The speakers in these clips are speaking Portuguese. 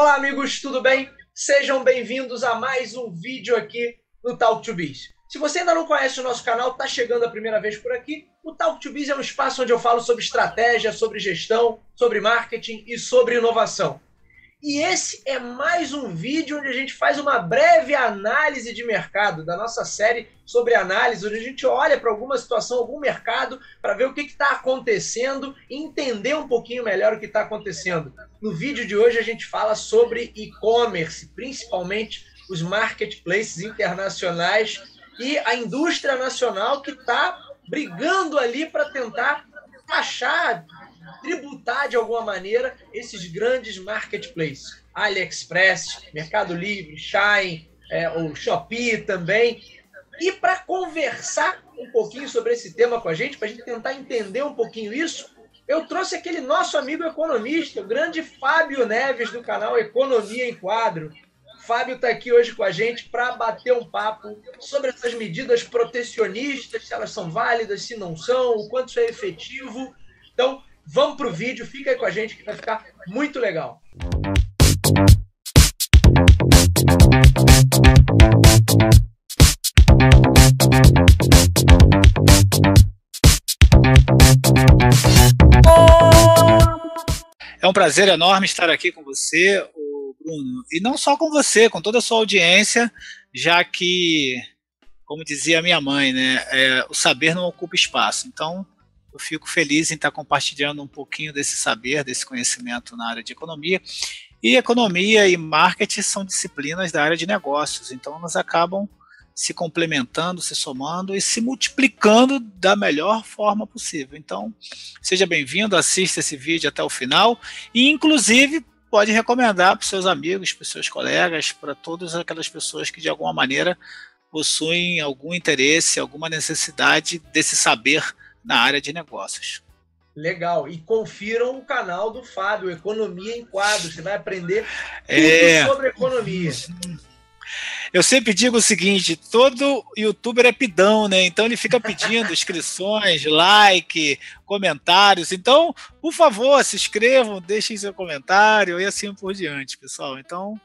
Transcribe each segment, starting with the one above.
Olá, amigos, tudo bem? Sejam bem-vindos a mais um vídeo aqui no Talk to Biz. Se você ainda não conhece o nosso canal, está chegando a primeira vez por aqui, o Talk to Biz é um espaço onde eu falo sobre estratégia, sobre gestão, sobre marketing e sobre inovação. E esse é mais um vídeo onde a gente faz uma breve análise de mercado, da nossa série sobre análise, onde a gente olha para alguma situação, algum mercado, para ver o que está acontecendo e entender um pouquinho melhor o que está acontecendo. No vídeo de hoje a gente fala sobre e-commerce, principalmente os marketplaces internacionais e a indústria nacional que está brigando ali para tentar achar, tributar de alguma maneira esses grandes marketplaces. AliExpress, Mercado Livre, Shein, o Shopee também. E para conversar um pouquinho sobre esse tema com a gente, para a gente tentar entender um pouquinho isso, eu trouxe aquele nosso amigo economista, o grande Fábio Neves, do canal Economia em Quadro. O Fábio está aqui hoje com a gente para bater um papo sobre essas medidas protecionistas, se elas são válidas, se não são, o quanto isso é efetivo. Então, vamos para o vídeo, fica aí com a gente que vai ficar muito legal. É um prazer enorme estar aqui com você, Bruno, e não só com você, com toda a sua audiência, já que, como dizia a minha mãe, né, o saber não ocupa espaço. Então, eu fico feliz em estar compartilhando um pouquinho desse saber, desse conhecimento na área de economia. E economia e marketing são disciplinas da área de negócios, então elas acabam se complementando, se somando e se multiplicando da melhor forma possível. Então, seja bem-vindo, assista esse vídeo até o final e, inclusive, pode recomendar para os seus amigos, para os seus colegas, para todas aquelas pessoas que, de alguma maneira, possuem algum interesse, alguma necessidade desse saber na área de negócios. Legal. E confiram o canal do Fábio, Economia em Quadro. Você vai aprender tudo sobre economia. Eu sempre digo o seguinte, todo youtuber é pidão, né? Então ele fica pedindo inscrições, like, comentários. Então, por favor, se inscrevam, deixem seu comentário e assim por diante, pessoal. Então,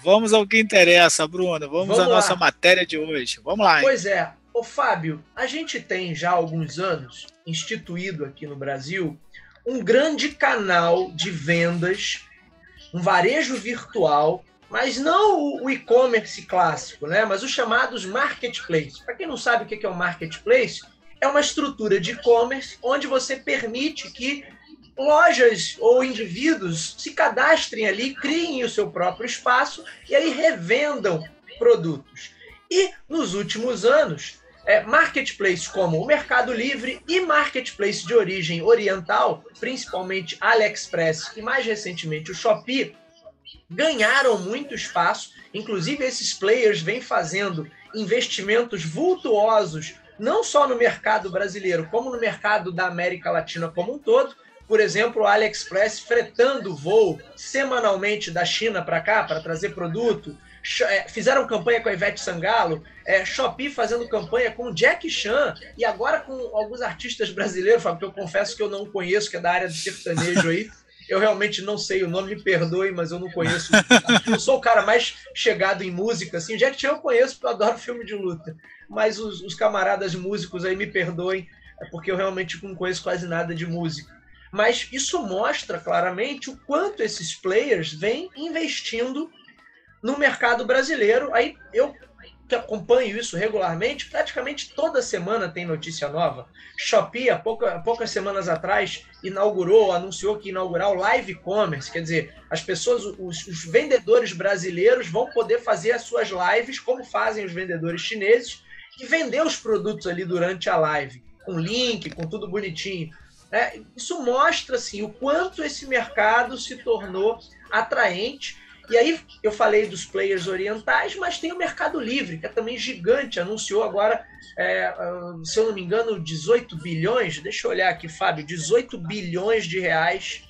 vamos ao que interessa, Bruno. Vamos à nossa matéria de hoje. Vamos lá. Pois é. Ô, Fábio, a gente tem já há alguns anos instituído aqui no Brasil um grande canal de vendas, um varejo virtual, mas não o e-commerce clássico, né? Mas os chamados marketplaces. Para quem não sabe o que é um marketplace, é uma estrutura de e-commerce onde você permite que lojas ou indivíduos se cadastrem ali, criem o seu próprio espaço e aí revendam produtos. E nos últimos anos, marketplaces como o Mercado Livre e marketplace de origem oriental, principalmente AliExpress e mais recentemente o Shopee, ganharam muito espaço. Inclusive esses players vêm fazendo investimentos vultuosos não só no mercado brasileiro, como no mercado da América Latina como um todo. Por exemplo, o AliExpress fretando voo semanalmente da China para cá para trazer produto. Fizeram campanha com a Ivete Sangalo, Shopee fazendo campanha com o Jack Chan e agora com alguns artistas brasileiros, Fábio, que eu confesso que eu não conheço, que é da área do sertanejo aí. Eu realmente não sei o nome, me perdoe, mas eu não conheço. Eu sou o cara mais chegado em música. Assim. O Jack Chan eu conheço porque eu adoro filme de luta. Mas os camaradas músicos aí me perdoem, porque eu realmente não conheço quase nada de música. Mas isso mostra claramente o quanto esses players vêm investindo no mercado brasileiro. Aí eu que acompanho isso regularmente, praticamente toda semana tem notícia nova. Shopee, há poucas semanas atrás, anunciou que ia inaugurar o live commerce, quer dizer, as pessoas, os vendedores brasileiros vão poder fazer as suas lives, como fazem os vendedores chineses, e vender os produtos ali durante a live, com link, com tudo bonitinho. Isso mostra assim, o quanto esse mercado se tornou atraente. E aí eu falei dos players orientais, mas tem o Mercado Livre, que é também gigante, anunciou agora, se eu não me engano, 18 bilhões, deixa eu olhar aqui, Fábio, 18 bilhões de reais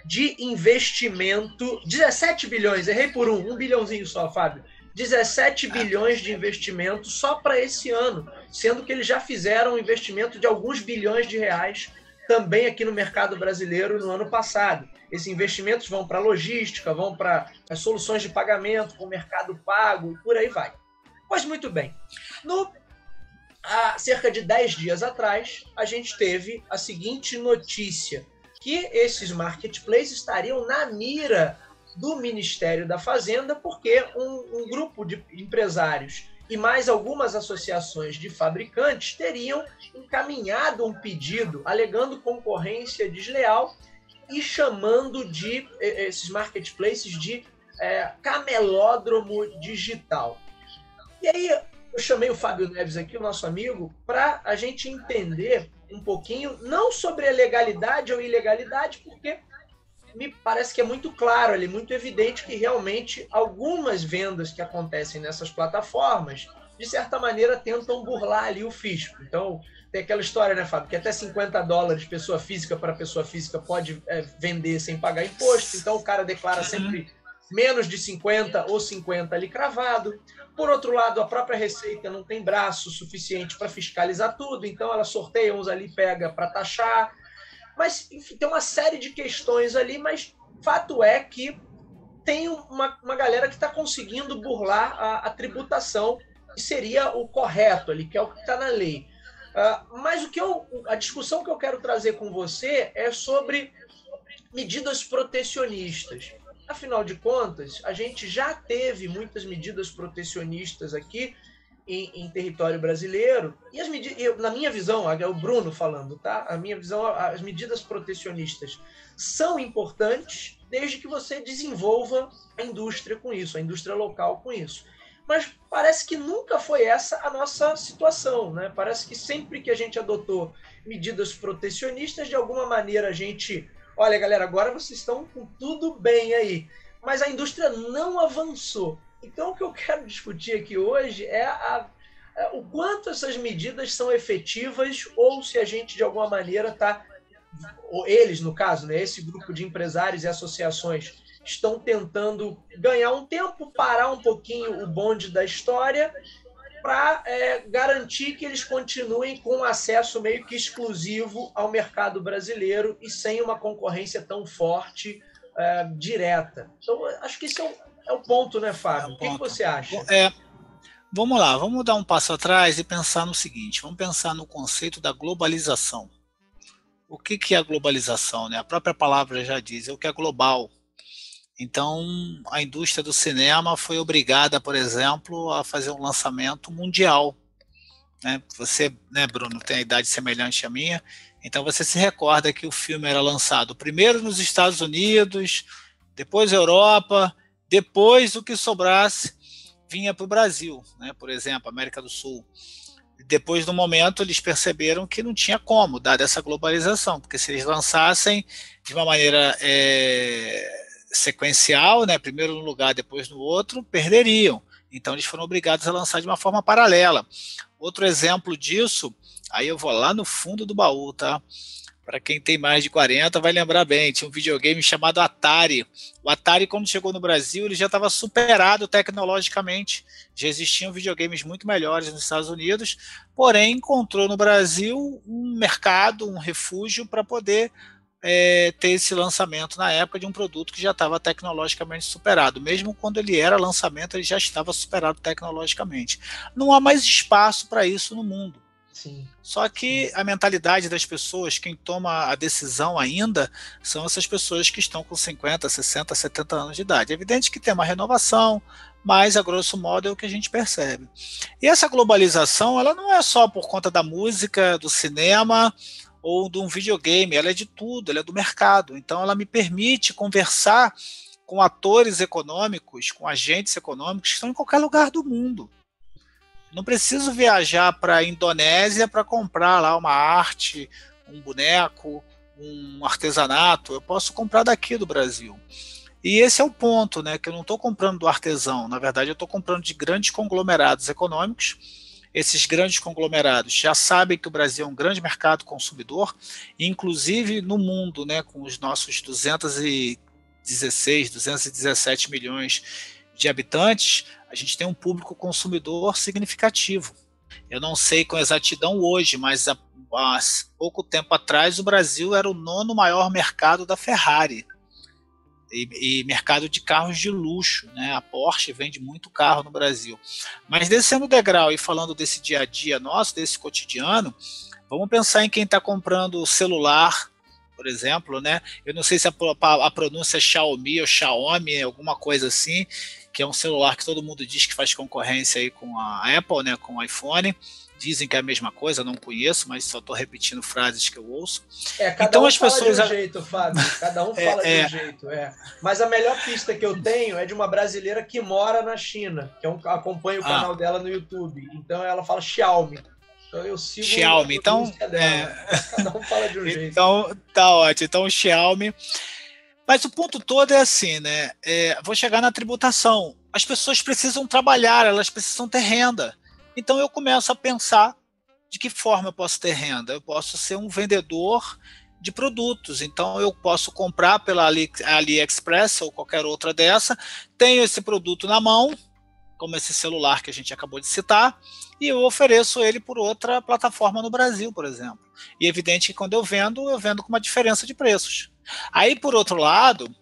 de investimento, 17 bilhões, errei por um bilhãozinho só, Fábio, 17 bilhões de investimento só para esse ano, sendo que eles já fizeram um investimento de alguns bilhões de reais também aqui no mercado brasileiro no ano passado. esses investimentos vão para logística, vão para as soluções de pagamento, com o Mercado Pago, por aí vai. Pois muito bem. Há cerca de 10 dias atrás, a gente teve a seguinte notícia, que esses marketplaces estariam na mira do Ministério da Fazenda, porque um grupo de empresários e mais algumas associações de fabricantes teriam encaminhado um pedido alegando concorrência desleal e chamando esses marketplaces de camelódromo digital. E aí eu chamei o Fábio Neves aqui, o nosso amigo, para a gente entender um pouquinho, não sobre a legalidade ou ilegalidade, porque me parece que é muito claro ali, muito evidente que realmente algumas vendas que acontecem nessas plataformas, de certa maneira, tentam burlar ali o fisco. Então, tem aquela história, né, Fábio, que até $50 pessoa física para pessoa física pode vender sem pagar imposto, então o cara declara sempre menos de 50 ou 50 ali cravado. Por outro lado, a própria Receita não tem braço suficiente para fiscalizar tudo, então ela sorteia uns ali, pega para taxar. Mas, enfim, tem uma série de questões ali, mas fato é que tem uma galera que está conseguindo burlar a tributação, que seria o correto ali, que é o que está na lei. Mas a discussão que eu quero trazer com você é sobre medidas protecionistas. Afinal de contas, a gente já teve muitas medidas protecionistas aqui em território brasileiro, e na minha visão, é o Bruno falando, tá? A minha visão, as medidas protecionistas são importantes desde que você desenvolva a indústria com isso, a indústria local com isso. Mas parece que nunca foi essa a nossa situação, né? Parece que sempre que a gente adotou medidas protecionistas, de alguma maneira a gente... Olha, galera, agora vocês estão com tudo bem aí. Mas a indústria não avançou. Então, o que eu quero discutir aqui hoje é o quanto essas medidas são efetivas ou se a gente, de alguma maneira, eles, no caso, né, esse grupo de empresários e associações, estão tentando ganhar um tempo, parar um pouquinho o bonde da história para garantir que eles continuem com acesso meio que exclusivo ao mercado brasileiro e sem uma concorrência tão forte, direta. Então, acho que isso é o ponto, né, Fábio? O que você acha? Vamos lá, vamos dar um passo atrás e pensar no seguinte, vamos pensar no conceito da globalização. O que é a globalização, né? A própria palavra já diz, é o que é global. Então, a indústria do cinema foi obrigada, por exemplo, a fazer um lançamento mundial. Né? Você, né, Bruno, tem a idade semelhante à minha, então você se recorda que o filme era lançado primeiro nos Estados Unidos, depois Europa, depois o que sobrasse vinha para o Brasil, né? Por exemplo, América do Sul. Depois do momento eles perceberam que não tinha como, dada essa globalização, porque se eles lançassem de uma maneira sequencial, né, primeiro num lugar, depois no outro, perderiam. Então eles foram obrigados a lançar de uma forma paralela. Outro exemplo disso, aí eu vou lá no fundo do baú, tá? Para quem tem mais de 40 vai lembrar bem, tinha um videogame chamado Atari. O Atari, quando chegou no Brasil, ele já estava superado tecnologicamente. Já existiam videogames muito melhores nos Estados Unidos, porém encontrou no Brasil um mercado, um refúgio para poder ter esse lançamento na época de um produto que já estava tecnologicamente superado. Mesmo quando ele era lançamento, ele já estava superado tecnologicamente. Não há mais espaço para isso no mundo. Sim. Só que a mentalidade das pessoas, quem toma a decisão ainda, são essas pessoas que estão com 50, 60, 70 anos de idade. É evidente que tem uma renovação, mas a grosso modo é o que a gente percebe. E essa globalização, ela não é só por conta da música, do cinema ou de um videogame, ela é de tudo, ela é do mercado. Então ela me permite conversar com atores econômicos, com agentes econômicos que estão em qualquer lugar do mundo. Não preciso viajar para a Indonésia para comprar lá uma arte, um boneco, um artesanato. Eu posso comprar daqui do Brasil. E esse é o ponto, né? Que eu não estou comprando do artesão. Na verdade, eu estou comprando de grandes conglomerados econômicos. Esses grandes conglomerados já sabem que o Brasil é um grande mercado consumidor, inclusive no mundo, né? Com os nossos 216, 217 milhões de habitantes, a gente tem um público consumidor significativo. Eu não sei com exatidão hoje, mas há pouco tempo atrás o Brasil era o 9º maior mercado da Ferrari. e mercado de carros de luxo, né? A Porsche vende muito carro no Brasil. Mas descendo o degrau e falando desse dia a dia nosso, desse cotidiano, vamos pensar em quem está comprando celular, por exemplo, né? Eu não sei se a pronúncia é Xiaomi ou Xiaomi, alguma coisa assim, que é um celular que todo mundo diz que faz concorrência aí com a Apple, né? Com o iPhone. Dizem que é a mesma coisa, não conheço, mas só estou repetindo frases que eu ouço. Cada então um as fala pessoas de um jeito, Fábio. Cada um fala de um jeito. Mas a melhor pista que eu tenho é de uma brasileira que mora na China, que acompanha o canal dela no YouTube. Então ela fala Xiaomi. Então eu sigo Xiaomi. a pronúncia dela. Cada um fala de um jeito. Então tá ótimo. Então o Xiaomi. Mas o ponto todo é assim, né? Vou chegar na tributação. As pessoas precisam trabalhar, elas precisam ter renda. Então eu começo a pensar de que forma eu posso ter renda. Eu posso ser um vendedor de produtos. Então eu posso comprar pela AliExpress ou qualquer outra dessa, tenho esse produto na mão, como esse celular que a gente acabou de citar, e eu ofereço ele por outra plataforma no Brasil, por exemplo. E é evidente que quando eu vendo com uma diferença de preços. Aí, por outro lado,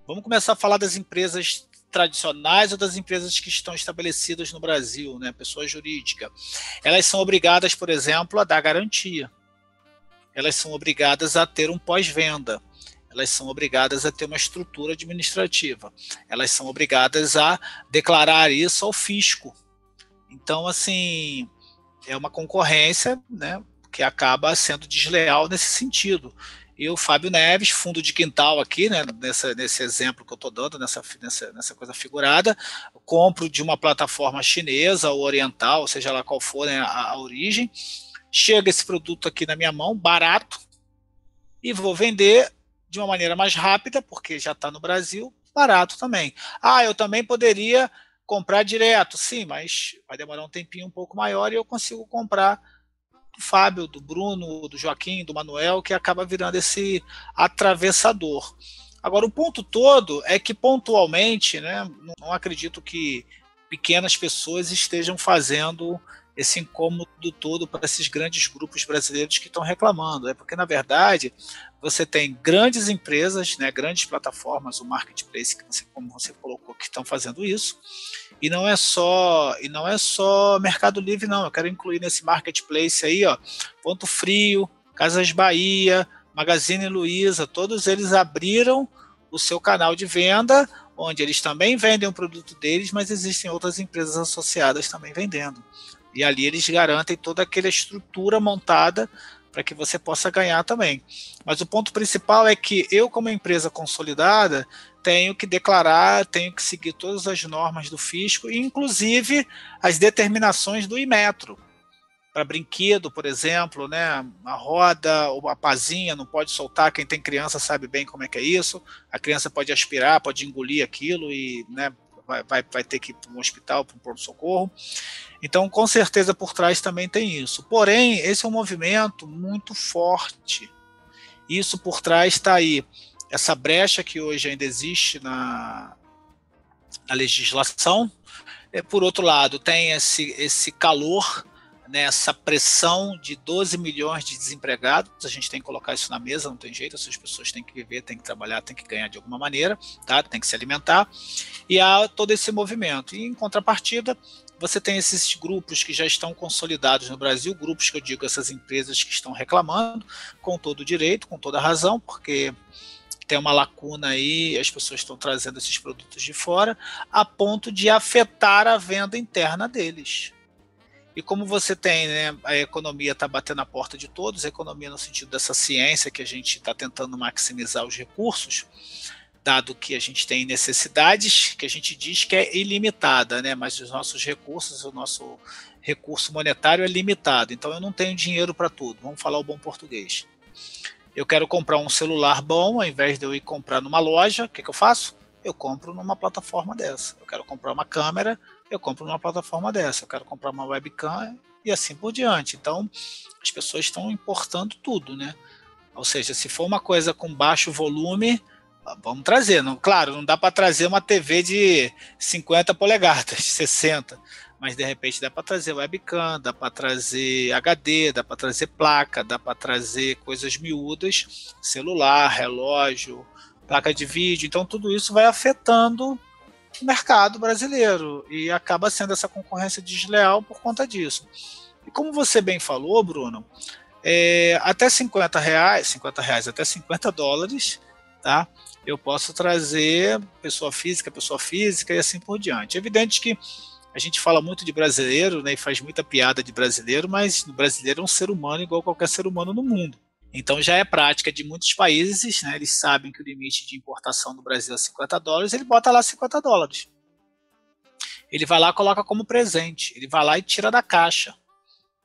vamos começar a falar das empresas tradicionais ou das empresas que estão estabelecidas no Brasil, né, pessoa jurídica. Elas são obrigadas, por exemplo, a dar garantia. Elas são obrigadas a ter um pós-venda. Elas são obrigadas a ter uma estrutura administrativa. Elas são obrigadas a declarar isso ao fisco. Então, assim, é uma concorrência, né, que acaba sendo desleal nesse sentido. E o Fábio Neves, fundo de quintal aqui, né, nesse exemplo que eu estou dando, nessa coisa figurada, compro de uma plataforma chinesa ou oriental, seja lá qual for, né, a origem, chega esse produto aqui na minha mão, barato, e vou vender de uma maneira mais rápida, porque já está no Brasil, barato também. Eu também poderia comprar direto, sim, mas vai demorar um tempinho um pouco maior e eu consigo comprar do Fábio, do Bruno, do Joaquim, do Manuel, que acaba virando esse atravessador. Agora, o ponto todo é que, pontualmente, né, não acredito que pequenas pessoas estejam fazendo esse incômodo todo para esses grandes grupos brasileiros que estão reclamando. Porque, na verdade, você tem grandes empresas, né, grandes plataformas, o marketplace, como você colocou, que estão fazendo isso. E não é só Mercado Livre, não. Eu quero incluir nesse marketplace aí, ó, Ponto Frio, Casas Bahia, Magazine Luiza, todos eles abriram o seu canal de venda, onde eles também vendem o produto deles, mas existem outras empresas associadas também vendendo. E ali eles garantem toda aquela estrutura montada para que você possa ganhar também. Mas o ponto principal é que eu, como empresa consolidada, tenho que declarar, tenho que seguir todas as normas do fisco, inclusive as determinações do Inmetro. Para brinquedo, por exemplo, né, a roda ou a pazinha não pode soltar, quem tem criança sabe bem como é que é isso, a criança pode aspirar, pode engolir aquilo e, né, vai ter que ir para um hospital, para um pronto-socorro. Então, com certeza, por trás também tem isso. Porém, esse é um movimento muito forte. Isso por trás está aí. Essa brecha que hoje ainda existe na legislação. Por outro lado, tem esse calor, né, essa pressão de 12 milhões de desempregados. A gente tem que colocar isso na mesa, não tem jeito. Essas pessoas têm que viver, têm que trabalhar, têm que ganhar de alguma maneira, tá? Tem que se alimentar. E há todo esse movimento. E, em contrapartida, você tem esses grupos que já estão consolidados no Brasil, grupos que eu digo, essas empresas que estão reclamando, com todo o direito, com toda a razão, porque tem uma lacuna aí, as pessoas estão trazendo esses produtos de fora, a ponto de afetar a venda interna deles. E como você tem, né, a economia está batendo a porta de todos, a economia no sentido dessa ciência que a gente está tentando maximizar os recursos, dado que a gente tem necessidades que a gente diz que é ilimitada, né? Mas os nossos recursos, o nosso recurso monetário é limitado. Então eu não tenho dinheiro para tudo. Vamos falar o bom português. Eu quero comprar um celular bom, ao invés de eu ir comprar numa loja, o que eu faço? Eu compro numa plataforma dessa. Eu quero comprar uma câmera, eu compro numa plataforma dessa. Eu quero comprar uma webcam e assim por diante. Então as pessoas estão importando tudo, né? Ou seja, se for uma coisa com baixo volume, vamos trazer. Não, claro, não dá para trazer uma TV de 50 polegadas, 60, mas de repente dá para trazer webcam, dá para trazer HD, dá para trazer placa, dá para trazer coisas miúdas, celular, relógio, placa de vídeo. Então tudo isso vai afetando o mercado brasileiro e acaba sendo essa concorrência desleal por conta disso. E como você bem falou, Bruno, até R$ 50, até $50, tá? Eu posso trazer pessoa física e assim por diante. É evidente que a gente fala muito de brasileiro, né, e faz muita piada de brasileiro, mas o brasileiro é um ser humano igual qualquer ser humano no mundo. Então já é prática de muitos países, né, eles sabem que o limite de importação do Brasil é $50, ele bota lá $50. Ele vai lá e coloca como presente, ele vai lá e tira da caixa.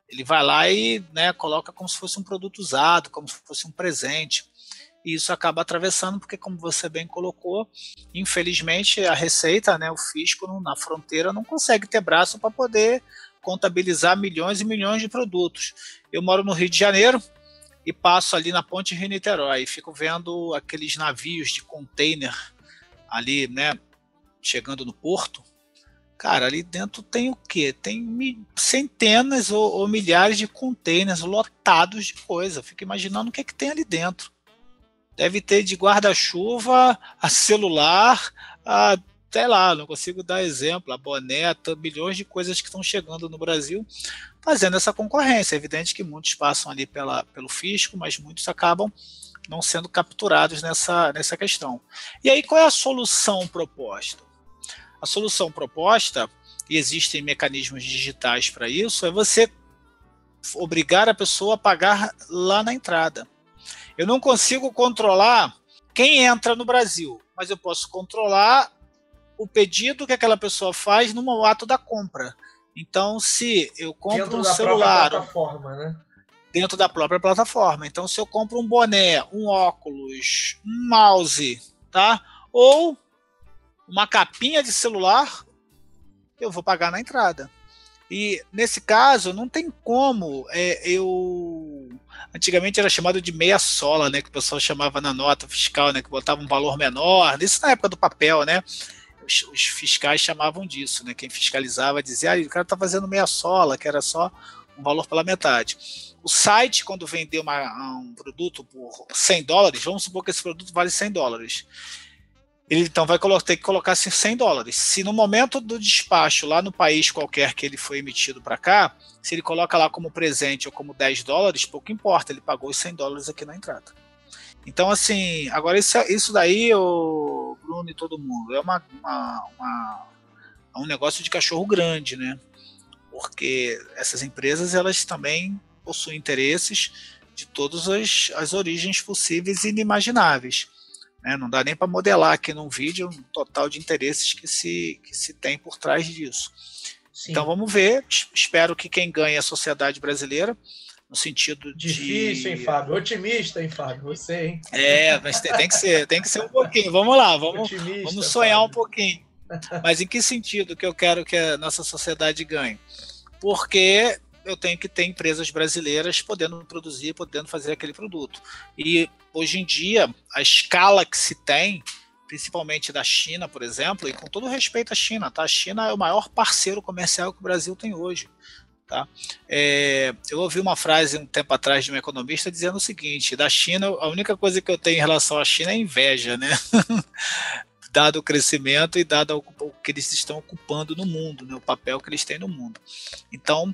Ele vai lá e, né, coloca como se fosse um produto usado, como se fosse um presente. E isso acaba atravessando, porque, como você bem colocou, infelizmente a Receita, né, o fisco na fronteira não consegue ter braço para poder contabilizar milhões e milhões de produtos. Eu moro no Rio de Janeiro e passo ali na Ponte Rio-Niterói e fico vendo aqueles navios de container ali, né, chegando no porto. Cara, ali dentro tem o quê? Tem centenas ou milhares de containers lotados de coisa. Fico imaginando o que tem ali dentro. Deve ter de guarda-chuva a celular, a, sei lá, não consigo dar exemplo, a boneta, milhões de coisas que estão chegando no Brasil, fazendo essa concorrência. É evidente que muitos passam ali pelo fisco, mas muitos acabam não sendo capturados nessa questão. E aí, qual é a solução proposta? A solução proposta, e existem mecanismos digitais para isso, é você obrigar a pessoa a pagar lá na entrada. Eu não consigo controlar quem entra no Brasil, mas eu posso controlar o pedido que aquela pessoa faz no ato da compra. Então, se eu compro um celular... Dentro da própria plataforma, né? Dentro da própria plataforma. Então, se eu compro um boné, um óculos, um mouse, tá? Ou uma capinha de celular, eu vou pagar na entrada. E nesse caso, não tem como Antigamente era chamado de meia sola, né? Que o pessoal chamava na nota fiscal, né? Que botava um valor menor. Isso na época do papel, né? Os fiscais chamavam disso, né? Quem fiscalizava dizia, o cara tá fazendo meia sola, que era só um valor pela metade. O site, quando vendeu um produto por $100, vamos supor que esse produto vale $100. Ele então vai ter que colocar assim, $100. Se no momento do despacho, lá no país qualquer que ele foi emitido para cá, se ele coloca lá como presente ou como $10, pouco importa, ele pagou os $100 aqui na entrada. Então, assim, agora isso daí, o Bruno e todo mundo, é um negócio de cachorro grande, né? Porque essas empresas, elas também possuem interesses de todas as origens possíveis e inimagináveis. Não dá nem para modelar aqui num vídeo um total de interesses que se tem por trás disso. Sim. Então vamos ver, espero que quem ganhe é a sociedade brasileira, no sentido Difícil, hein, Fábio? Otimista, hein, Fábio? Você, hein? Mas tem que ser um pouquinho. Vamos lá, vamos sonhar, Fábio, um pouquinho. Mas em que sentido que eu quero que a nossa sociedade ganhe? Porque eu tenho que ter empresas brasileiras podendo produzir, podendo fazer aquele produto. E hoje em dia, a escala que se tem, principalmente da China, por exemplo, e com todo respeito à China, tá? A China é o maior parceiro comercial que o Brasil tem hoje. Tá? Eu ouvi uma frase um tempo atrás de um economista dizendo o seguinte: da China, a única coisa que eu tenho em relação à China é inveja, né? Dado o crescimento e dado o que eles estão ocupando no mundo, né? O papel que eles têm no mundo. Então,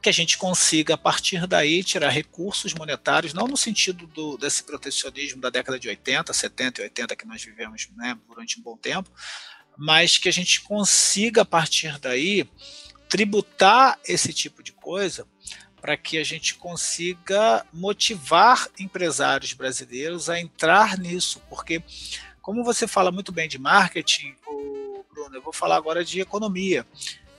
que a gente consiga, a partir daí, tirar recursos monetários, não no sentido desse protecionismo da década de 80, 70 e 80 que nós vivemos, né, durante um bom tempo, mas que a gente consiga, a partir daí, tributar esse tipo de coisa para que a gente consiga motivar empresários brasileiros a entrar nisso, porque, como você fala muito bem de marketing, Bruno, eu vou falar agora de economia.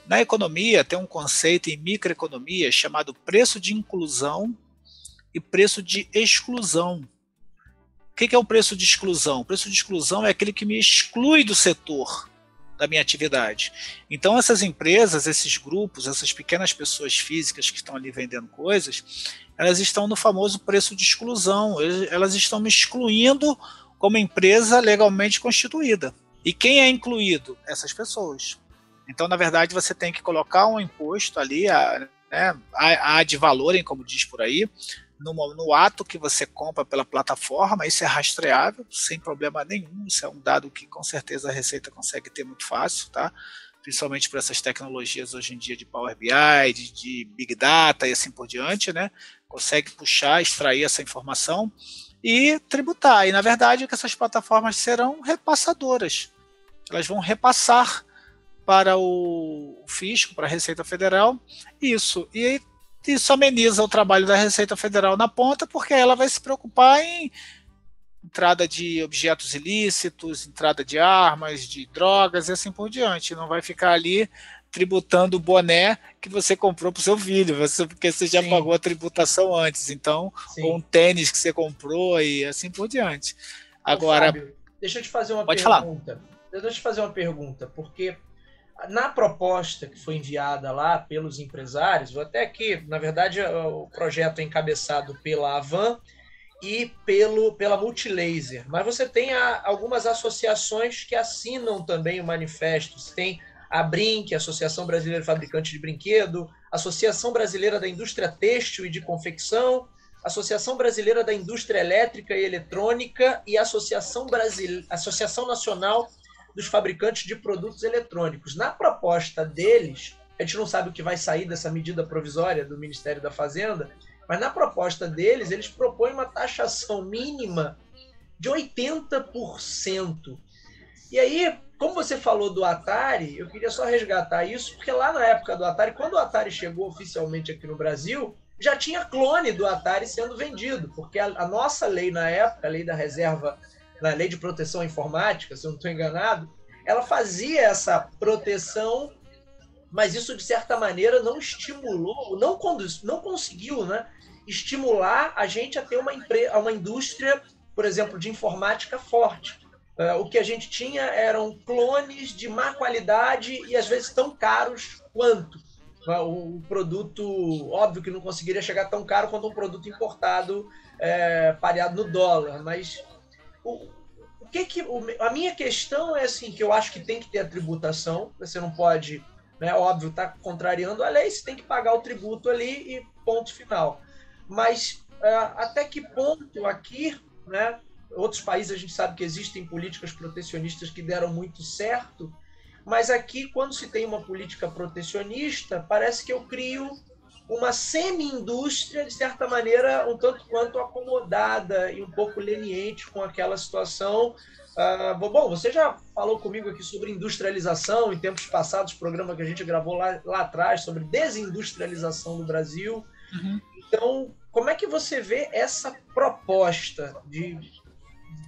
Na economia tem um conceito em microeconomia chamado preço de inclusão e preço de exclusão. O que é o preço de exclusão? O preço de exclusão é aquele que me exclui do setor da minha atividade. Então essas empresas, esses grupos, essas pequenas pessoas físicas que estão ali vendendo coisas, elas estão no famoso preço de exclusão, elas estão me excluindo como empresa legalmente constituída. E quem é incluído? Essas pessoas. Então, na verdade, você tem que colocar um imposto ali, ad valorem, como diz por aí, no ato que você compra pela plataforma, isso é rastreável, sem problema nenhum, isso é um dado que com certeza a Receita consegue ter muito fácil, tá? Principalmente por essas tecnologias hoje em dia de Power BI, de Big Data e assim por diante, né? Consegue puxar, extrair essa informação e tributar. E, na verdade, que essas plataformas serão repassadoras. Elas vão repassar para o fisco, para a Receita Federal, isso. E isso ameniza o trabalho da Receita Federal na ponta, porque ela vai se preocupar em entrada de objetos ilícitos, entrada de armas, de drogas e assim por diante. Não vai ficar ali tributando o boné que você comprou para o seu filho, porque você já pagou a tributação antes, então, ou um tênis que você comprou e assim por diante. Agora, Fábio, deixa eu te fazer uma pergunta. Falar. Deixa eu te fazer uma pergunta, porque na proposta que foi enviada lá pelos empresários, até que, na verdade, o projeto é encabeçado pela Avan e pela Multilaser, mas você tem algumas associações que assinam também o manifesto. Você tem a Brinq, a Associação Brasileira de Fabricantes de Brinquedo, a Associação Brasileira da Indústria Têxtil e de Confecção, a Associação Brasileira da Indústria Elétrica e Eletrônica e a Associação Nacional dos Fabricantes de Produtos Eletrônicos. Na proposta deles, a gente não sabe o que vai sair dessa medida provisória do Ministério da Fazenda, mas na proposta deles, eles propõem uma taxação mínima de 80%. E aí, como você falou do Atari, eu queria só resgatar isso, porque lá na época do Atari, quando o Atari chegou oficialmente aqui no Brasil, já tinha clone do Atari sendo vendido, porque a nossa lei na época, a lei da reserva, na lei de proteção à informática, se eu não estou enganado, ela fazia essa proteção, mas isso, de certa maneira, não estimulou, não conseguiu, né, estimular a gente a ter uma indústria, por exemplo, de informática forte. O que a gente tinha eram clones de má qualidade e, às vezes, tão caros quanto. O produto, óbvio que não conseguiria chegar tão caro quanto um produto importado pareado no dólar, mas a minha questão é assim, que eu acho que tem que ter a tributação, você não pode, né, óbvio, tá contrariando a lei, você tem que pagar o tributo ali e ponto final. Mas até que ponto aqui, né, outros países a gente sabe que existem políticas protecionistas que deram muito certo, mas aqui, quando se tem uma política protecionista, parece que eu crio uma semi-indústria, de certa maneira, um tanto quanto acomodada e um pouco leniente com aquela situação. Bom, você já falou comigo aqui sobre industrialização em tempos passados, programa que a gente gravou lá atrás, sobre desindustrialização do Brasil. Uhum. Então, como é que você vê essa proposta de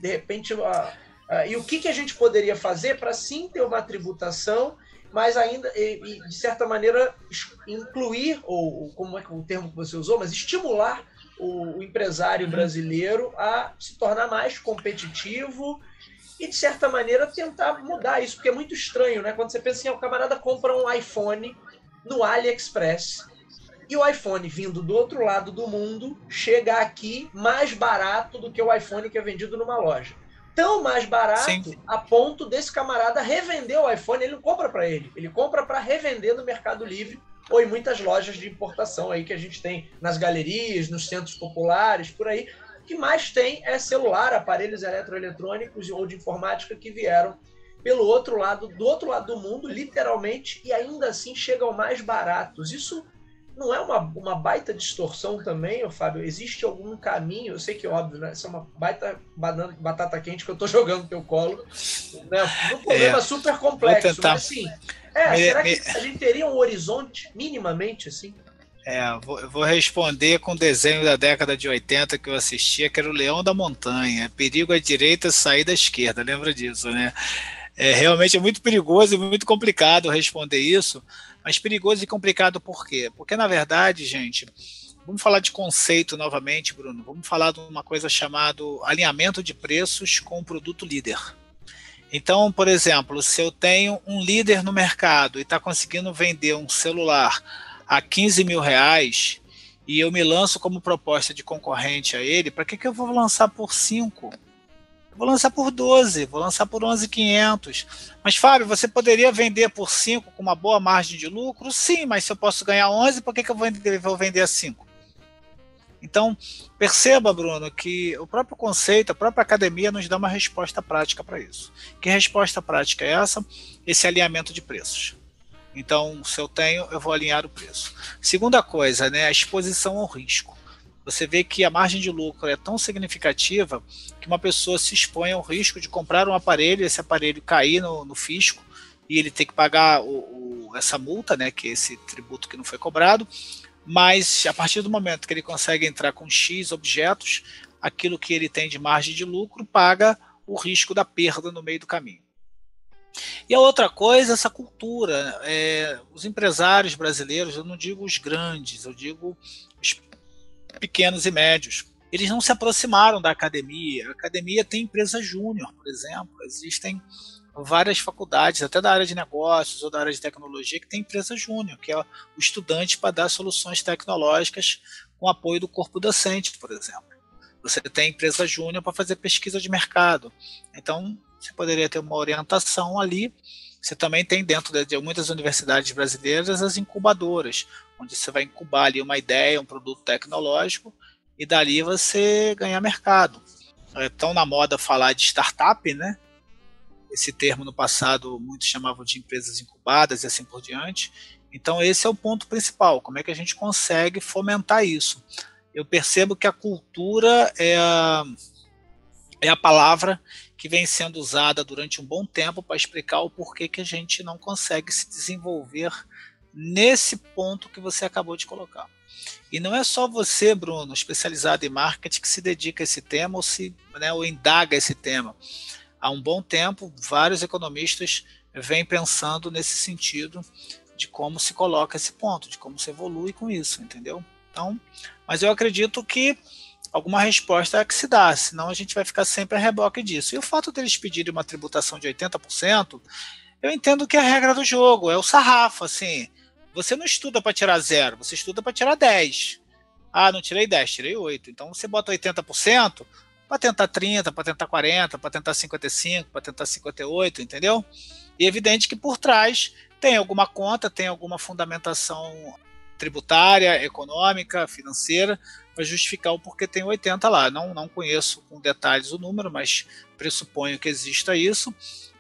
repente, e o que a gente poderia fazer para sim ter uma tributação, mas ainda, de certa maneira, incluir, ou como é o termo que você usou, mas estimular o empresário brasileiro a se tornar mais competitivo e, de certa maneira, tentar mudar isso, porque é muito estranho, né? Quando você pensa assim, o camarada compra um iPhone no AliExpress, e o iPhone vindo do outro lado do mundo chega aqui mais barato do que o iPhone que é vendido numa loja. Tão mais barato, sim, a ponto desse camarada revender o iPhone. Ele não compra para ele compra para revender no Mercado Livre ou em muitas lojas de importação aí que a gente tem nas galerias, nos centros populares, por aí. O que mais tem é celular, aparelhos eletroeletrônicos ou de informática que vieram pelo outro lado, do outro lado do mundo, literalmente, e ainda assim chegam mais baratos. Isso não é uma baita distorção também, Fábio? Existe algum caminho? Eu sei que é óbvio, né? Isso é uma baita batata quente que eu tô jogando no teu colo. Né? Um problema super complexo. Mas assim, será que a gente teria um horizonte minimamente assim? Eu vou responder com o desenho da década de 80 que eu assistia, que era o Leão da Montanha. Perigo à direita, saída à esquerda. Lembra disso, né? Realmente é muito perigoso e muito complicado responder isso, mas perigoso e complicado por quê? Porque, na verdade, gente, vamos falar de conceito novamente, Bruno, vamos falar de uma coisa chamada alinhamento de preços com o produto líder. Então, por exemplo, se eu tenho um líder no mercado e está conseguindo vender um celular a R$15 mil e eu me lanço como proposta de concorrente a ele, para que eu vou lançar por 5? Vou lançar por 12, vou lançar por 11.500. Mas, Fábio, você poderia vender por 5 com uma boa margem de lucro? Sim, mas se eu posso ganhar 11, por que eu vou vender a 5? Então, perceba, Bruno, que o próprio conceito, a própria academia nos dá uma resposta prática para isso. Que resposta prática é essa? Esse alinhamento de preços. Então, se eu tenho, eu vou alinhar o preço. Segunda coisa, né, a exposição ao risco. Você vê que a margem de lucro é tão significativa que uma pessoa se expõe ao risco de comprar um aparelho, esse aparelho cair no fisco e ele ter que pagar essa multa, né, que é esse tributo que não foi cobrado, mas a partir do momento que ele consegue entrar com X objetos, aquilo que ele tem de margem de lucro paga o risco da perda no meio do caminho. E a outra coisa, essa cultura. Os empresários brasileiros, eu não digo os grandes, eu digo os pequenos e médios, eles não se aproximaram da academia. A academia tem empresa júnior, por exemplo. Existem várias faculdades, até da área de negócios ou da área de tecnologia, que tem empresa júnior, que é o estudante para dar soluções tecnológicas com apoio do corpo docente, por exemplo. Você tem empresa júnior para fazer pesquisa de mercado. Então, você poderia ter uma orientação ali. Você também tem dentro de muitas universidades brasileiras as incubadoras, onde você vai incubar ali uma ideia, um produto tecnológico, e dali você ganhar mercado. É tão na moda falar de startup, né? Esse termo no passado muitos chamavam de empresas incubadas e assim por diante. Então esse é o ponto principal, como é que a gente consegue fomentar isso. Eu percebo que a cultura é a palavra que vem sendo usada durante um bom tempo para explicar o porquê que a gente não consegue se desenvolver nesse ponto que você acabou de colocar. E não é só você, Bruno, especializado em marketing, que se dedica a esse tema ou indaga esse tema. Há um bom tempo, vários economistas vêm pensando nesse sentido de como se coloca esse ponto, de como se evolui com isso, entendeu? Então, mas eu acredito que alguma resposta é que se dá, senão a gente vai ficar sempre a reboque disso. E o fato deles pedirem uma tributação de 80%, eu entendo que é a regra do jogo, é o sarrafo, assim. Você não estuda para tirar 0, você estuda para tirar 10. Ah, não tirei 10, tirei 8. Então você bota 80%, para tentar 30, para tentar 40, para tentar 55, para tentar 58, entendeu? E é evidente que por trás tem alguma conta, tem alguma fundamentação tributária, econômica, financeira, para justificar o porquê tem 80 lá. Não conheço com detalhes o número, mas pressuponho que exista isso.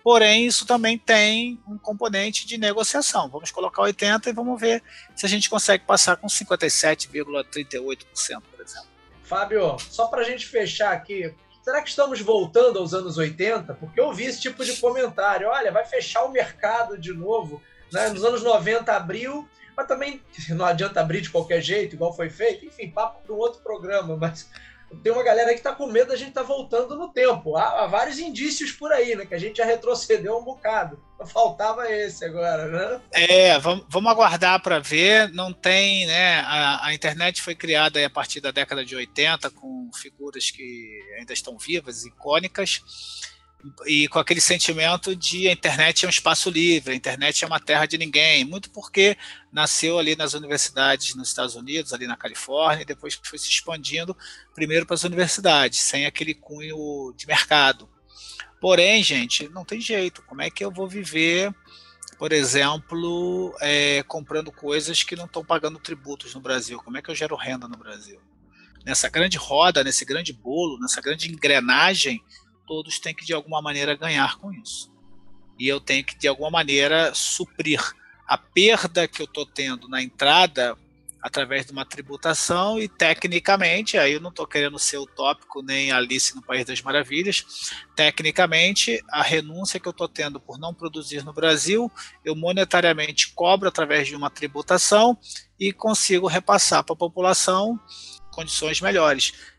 Porém, isso também tem um componente de negociação. Vamos colocar 80 e vamos ver se a gente consegue passar com 57,38%, por exemplo. Fábio, só para a gente fechar aqui, será que estamos voltando aos anos 80? Porque eu vi esse tipo de comentário. Olha, vai fechar o mercado de novo. Né? Nos anos 90 abriu, mas também não adianta abrir de qualquer jeito, igual foi feito. Enfim, papo para um outro programa, mas tem uma galera aí que está com medo da gente estar voltando no tempo. Há vários indícios por aí, né? Que a gente já retrocedeu um bocado. Faltava esse agora, né? Vamos aguardar para ver. Não tem, né? A internet foi criada a partir da década de 80 com figuras que ainda estão vivas, icônicas, e com aquele sentimento de a internet é um espaço livre, a internet é uma terra de ninguém, muito porque nasceu ali nas universidades nos Estados Unidos, ali na Califórnia, e depois foi se expandindo primeiro para as universidades, sem aquele cunho de mercado. Porém, gente, não tem jeito. Como é que eu vou viver, por exemplo, comprando coisas que não estão pagando tributos no Brasil? Como é que eu gero renda no Brasil? Nessa grande roda, nesse grande bolo, nessa grande engrenagem, todos têm que de alguma maneira ganhar com isso. E eu tenho que de alguma maneira suprir a perda que eu estou tendo na entrada através de uma tributação e tecnicamente, aí eu não estou querendo ser utópico nem Alice no País das Maravilhas, tecnicamente a renúncia que eu estou tendo por não produzir no Brasil, eu monetariamente cobro através de uma tributação e consigo repassar para a população condições melhores.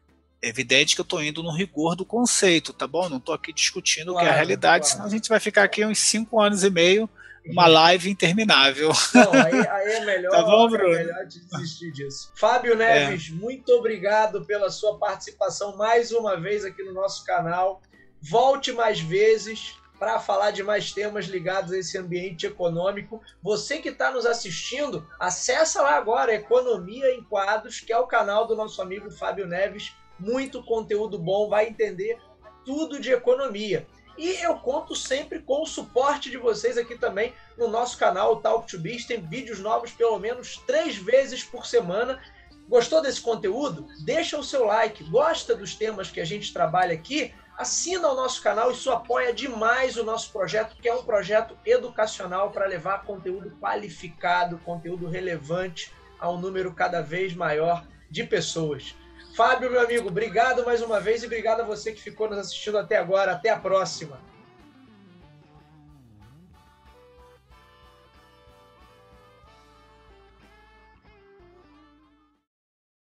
É evidente que eu estou indo no rigor do conceito, tá bom? Não estou aqui discutindo o que é a realidade, senão a gente vai ficar aqui uns 5 anos e meio, uma live interminável. Não, aí é melhor, tá bom, Bruno? É melhor desistir disso. Fábio Neves, muito obrigado pela sua participação mais uma vez aqui no nosso canal. Volte mais vezes para falar de mais temas ligados a esse ambiente econômico. Você que está nos assistindo, acessa lá agora, Economia em Quadros, que é o canal do nosso amigo Fábio Neves. Muito conteúdo bom, vai entender tudo de economia. E eu conto sempre com o suporte de vocês aqui também no nosso canal, o Talk to Biz. Tem vídeos novos pelo menos 3 vezes por semana. Gostou desse conteúdo? Deixa o seu like. Gosta dos temas que a gente trabalha aqui? Assina o nosso canal, isso apoia demais o nosso projeto, que é um projeto educacional para levar conteúdo qualificado, conteúdo relevante a um número cada vez maior de pessoas. Fábio, meu amigo, obrigado mais uma vez e obrigado a você que ficou nos assistindo até agora. Até a próxima.